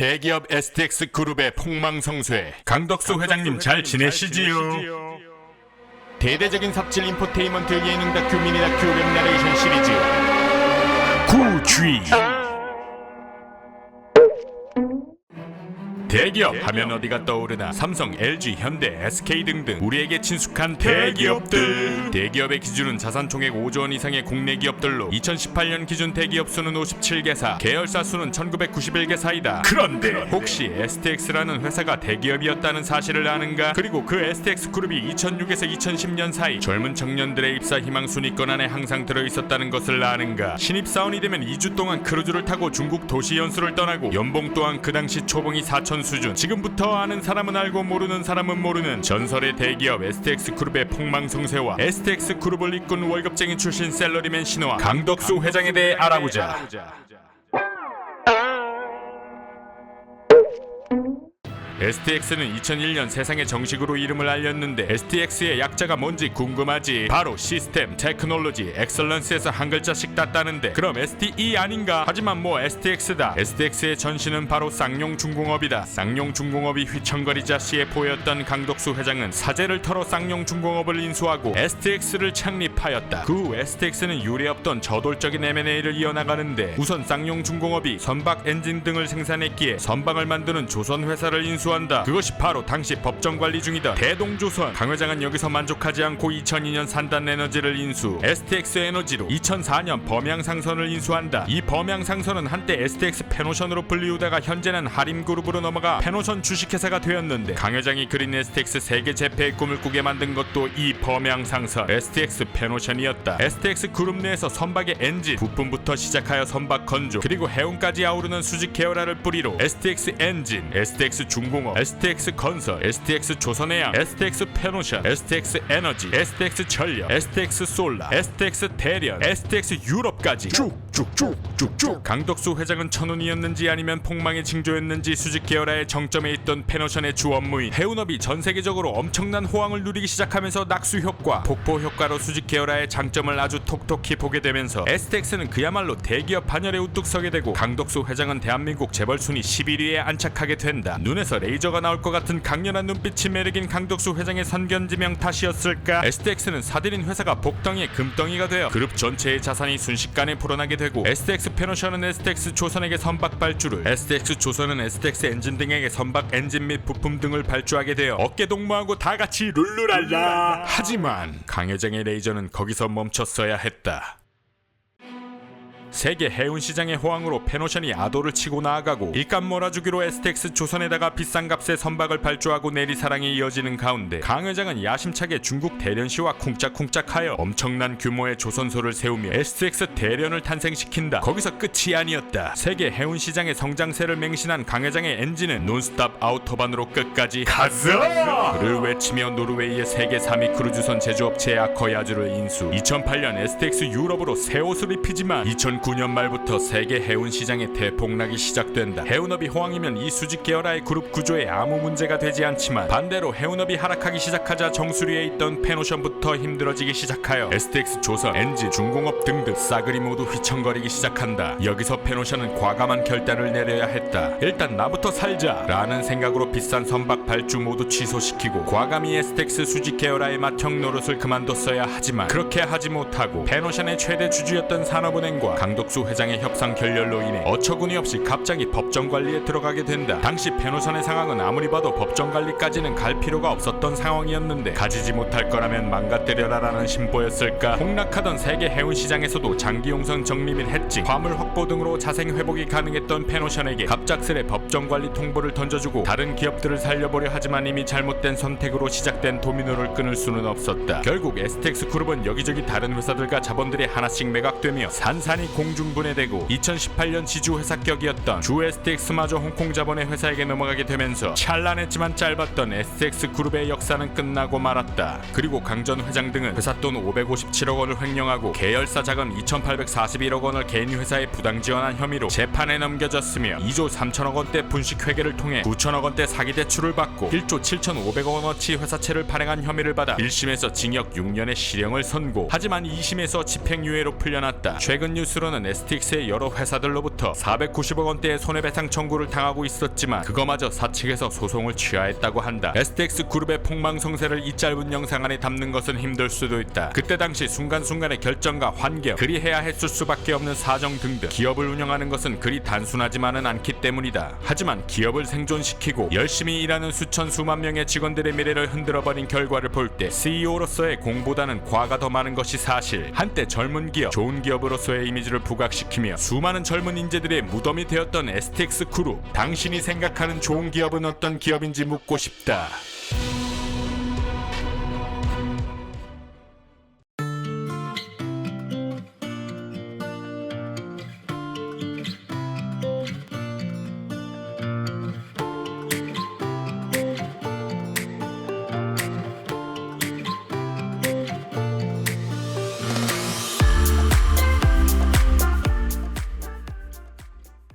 대기업 STX 그룹의 폭망성쇠. 강덕수 회장님 잘 지내시지요? 대대적인 삽질 인포테인먼트 예능 다큐 미니 다큐 웹 내레이션 시리즈 구쥐. 대기업 하면 어디가 떠오르나? 삼성, LG, 현대, SK 등등 우리에게 친숙한 대기업들. 대기업의 기준은 자산 총액 5조 원 이상의 국내 기업들로 2018년 기준 대기업 수는 57개사, 계열사 수는 1991개사이다. 그런데 혹시 STX라는 회사가 대기업이었다는 사실을 아는가? 그리고 그 STX 그룹이 2006에서 2010년 사이 젊은 청년들의 입사 희망 순위권 안에 항상 들어있었다는 것을 아는가? 신입사원이 되면 2주 동안 크루즈를 타고 중국 도시 연수를 떠나고 연봉 또한 그 당시 초봉이 4천 수준. 지금부터 아는 사람은 알고 모르는 사람은 모르는 전설의 대기업 STX 그룹의 폭망성쇠와 STX 그룹을 이끈 월급쟁이 출신 샐러리맨 신호와 강덕수 회장에 대해 알아보자. STX는 2001년 세상에 정식으로 이름을 알렸는데 STX의 약자가 뭔지 궁금하지? 바로 시스템, 테크놀로지, 엑설런스에서 한 글자씩 땄다는데 그럼 STE 아닌가? 하지만 뭐 STX다. STX의 전신은 바로 쌍용중공업이다. 쌍용중공업이 휘청거리자 시에 보였던 강덕수 회장은 사재를 털어 쌍용중공업을 인수하고 STX를 창립하였다. 그 후 STX는 유례없던 저돌적인 M&A를 이어나가는데 우선 쌍용중공업이 선박 엔진 등을 생산했기에 선박을 만드는 조선회사를 인수한다. 그것이 바로 당시 법정 관리 중이던 대동조선. 강 회장은 여기서 만족하지 않고 2002년 산단에너지를 인수, STX 에너지로 2004년 범양상선을 인수한다. 이 범양상선은 한때 STX 페노션으로 불리우다가 현재는 하림그룹으로 넘어가 페노션 주식회사가 되었는데 강 회장이 그린 STX 세계 재패의 꿈을 꾸게 만든 것도 이 범양상선 STX 페노션이었다. STX 그룹 내에서 선박의 엔진, 부품부터 시작하여 선박 건조, 그리고 해운까지 아우르는 수직 계열화를 뿌리로 STX 엔진, STX 중공업, STX 건설, STX 조선해양, STX 페노션, STX 에너지, STX 전력, STX 솔라, STX 대련, STX 유럽까지 쭉쭉쭉쭉쭉. 강덕수 회장은 천운이었는지 아니면 폭망의 징조였는지 수직 계열화의 정점에 있던 페노션의 주 업무인 해운업이 전 세계적으로 엄청난 호황을 누리기 시작하면서 낙수 효과, 폭포 효과로 수직 계열화의 장점을 아주 톡톡히 보게 되면서 STX는 그야말로 대기업 반열에 우뚝 서게 되고 강덕수 회장은 대한민국 재벌 순위 11위에 안착하게 된다. 눈에서 레이저가 나올 것 같은 강렬한 눈빛이 매력인 강덕수 회장의 선견지명 탓이었을까? STX는 사들인 회사가 복덩이의 금덩이가 되어 그룹 전체의 자산이 순식간에 불어나게 되고 STX 페노션은 STX 조선에게 선박 발주를, STX 조선은 STX 엔진 등에게 선박 엔진 및 부품 등을 발주하게 되어 어깨동무하고 다같이 룰루랄라. 하지만 강 회장의 레이저는 거기서 멈췄어야 했다. 세계 해운시장의 호황으로 페노션이 아도를 치고 나아가고 일감 몰아주기로 STX 조선에다가 비싼 값의 선박을 발주하고 내리사랑이 이어지는 가운데 강 회장은 야심차게 중국 대련시와 쿵짝쿵짝하여 엄청난 규모의 조선소를 세우며 STX 대련을 탄생시킨다. 거기서 끝이 아니었다. 세계 해운시장의 성장세를 맹신한 강 회장의 엔진은 논스톱 아우토반으로 끝까지 가자를 외치며 노르웨이의 세계 3위 크루즈선 제조업체 아커야즈를 인수, 2008년 STX 유럽으로 새 옷을 입히지만 2009년 말부터 세계 해운 시장의 대폭락이 시작된다. 해운업이 호황이면 이 수직 계열화의 그룹 구조에 아무 문제가 되지 않지만 반대로 해운업이 하락하기 시작하자 정수리에 있던 페노션부터 힘들어지기 시작하여 STX 조선, 엔진, 중공업 등등 싸그리 모두 휘청거리기 시작한다. 여기서 페노션은 과감한 결단을 내려야 했다. 일단 나부터 살자 라는 생각으로 비싼 선박 발주 모두 취소시키고 과감히 STX 수직 계열화의 맏형 노릇을 그만뒀어야 하지만 그렇게 하지 못하고 페노션의 최대 주주였던 산업은행과 강덕수 회장의 협상 결렬로 인해 어처구니 없이 갑자기 법정 관리에 들어가게 된다. 당시 페노션의 상황은 아무리 봐도 법정 관리까지는 갈 필요가 없었던 상황이었는데 가지지 못할 거라면 망가뜨려라라는 심보였을까? 폭락하던 세계 해운 시장에서도 장기용선 정리 및 해칭, 화물 확보 등으로 자생 회복이 가능했던 페노션에게 갑작스레 법정 관리 통보를 던져주고 다른 기업들을 살려보려 하지만 이미 잘못된 선택으로 시작된 도미노를 끊을 수는 없었다. 결국 STX 그룹은 여기저기 다른 회사들과 자본들이 하나씩 매각되며 산산이 공중분해되고 2018년 지주회사격이었던 주 STX마저 홍콩 자본의 회사에게 넘어가게 되면서 찬란했지만 짧았던 STX 그룹의 역사는 끝나고 말았다. 그리고 강 전 회장 등은 회사 돈 557억 원을 횡령하고 계열사 자금 2841억 원을 개인 회사에 부당 지원한 혐의로 재판에 넘겨졌으며 2조 3천억 원대 분식 회계를 통해 9천억 원대 사기 대출을 받고 1조 7,500억 원어치 회사채를 발행한 혐의를 받아 1심에서 징역 6년의 실형을 선고. 하지만 2심에서 집행유예로 풀려났다. 최근 뉴스로 한편으로는 STX의 여러 회사들로부터 490억 원대의 손해배상 청구를 당하고 있었지만 그거마저 사측에서 소송을 취하했다고 한다. STX 그룹의 폭망성세를 이 짧은 영상 안에 담는 것은 힘들 수도 있다. 그때 당시 순간순간의 결정과 환경, 그리해야 했을 수밖에 없는 사정 등등 기업을 운영하는 것은 그리 단순하지만은 않기 때문이다. 하지만 기업을 생존시키고 열심히 일하는 수천 수만 명의 직원들의 미래를 흔들어버린 결과를 볼 때 CEO로서의 공보다는 과가 더 많은 것이 사실. 한때 젊은 기업, 좋은 기업으로서의 이미지를 부각시키며 수많은 젊은 인재들의 무덤이 되었던 STX 그룹, 당신이 생각하는 좋은 기업은 어떤 기업인지 묻고 싶다.